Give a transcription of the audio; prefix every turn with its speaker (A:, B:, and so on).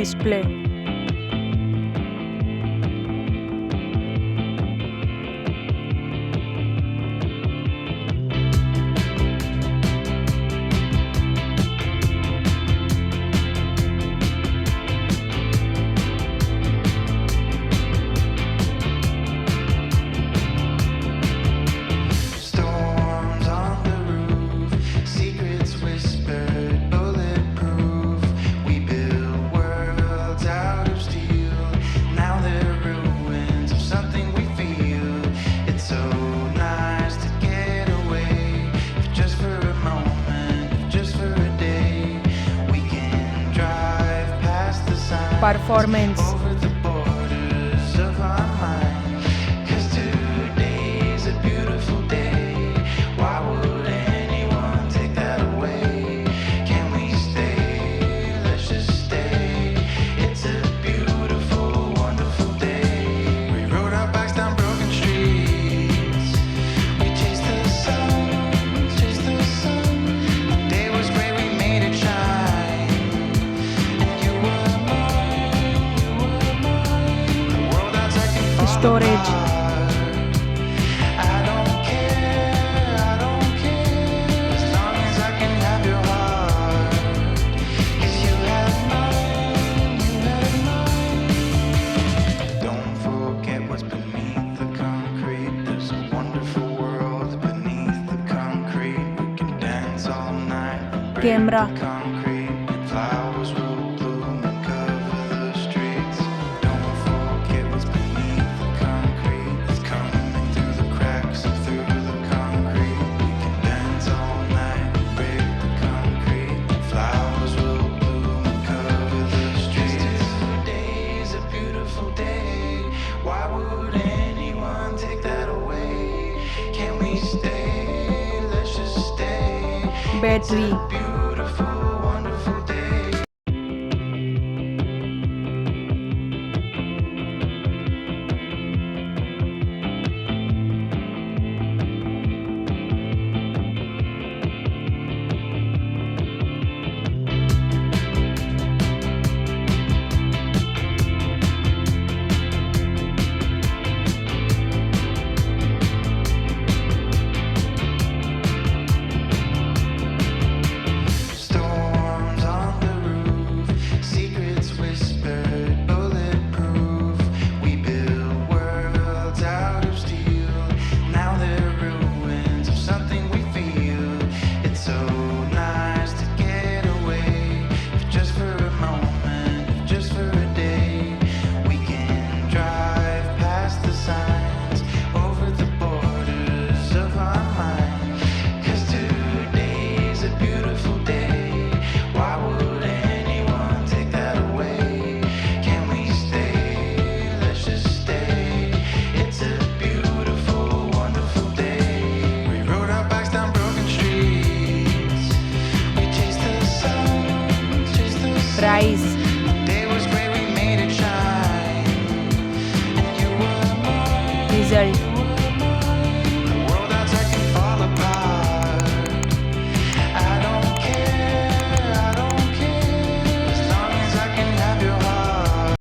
A: display.
B: Storms on the roof, secrets whispered, bulletproof. We build worlds out of steel. Now they're ruins of something we feel. It's so nice to get away, if just for a moment, if just for a day. We can drive past the signs,
A: Performance.
B: over the borders of our mind. 'Cause today's a beautiful day. Why would anyone take that away? Can we stay? Let's just stay. It's a beautiful, wonderful day. We rode our bikes down broken streets. We chased the sun, chased the sun. The day was great, we made it shine. And you were mine, you were mine. The world outside can fall
A: Storage.
B: apart. I don't care, as long as I can have your heart. 'Cause you have mine, you have mine. Don't forget what's beneath the concrete. There's a wonderful world beneath the concrete. We can dance all night and break
A: Camera.
B: the concrete, and flowers will bloom and cover the streets. Don't forget what's beneath the concrete. It's coming through the cracks and through the concrete. We can dance all night and break the concrete, and flowers will bloom and cover the streets. Today's a beautiful day. Why would anyone take that away? Can we stay? Let's just stay.
A: Battery.
B: Beautiful, wonderful day. Storms on the roof, secrets whispered, bulletproof. We build worlds out of steel. Now they're ruins of something we feel. It's so nice to get away, if just for a moment, if just for a day. We can drive past the signs, over the borders of our mind. 'Cause today's a beautiful day. Why would anyone take that away? Can we stay? Let's just stay. It's a beautiful, wonderful day. We rode our bikes down broken streets. We chased the sun, chased the sun.
A: Price.
B: The day was great, we made it shine. And you were mine.
A: Result.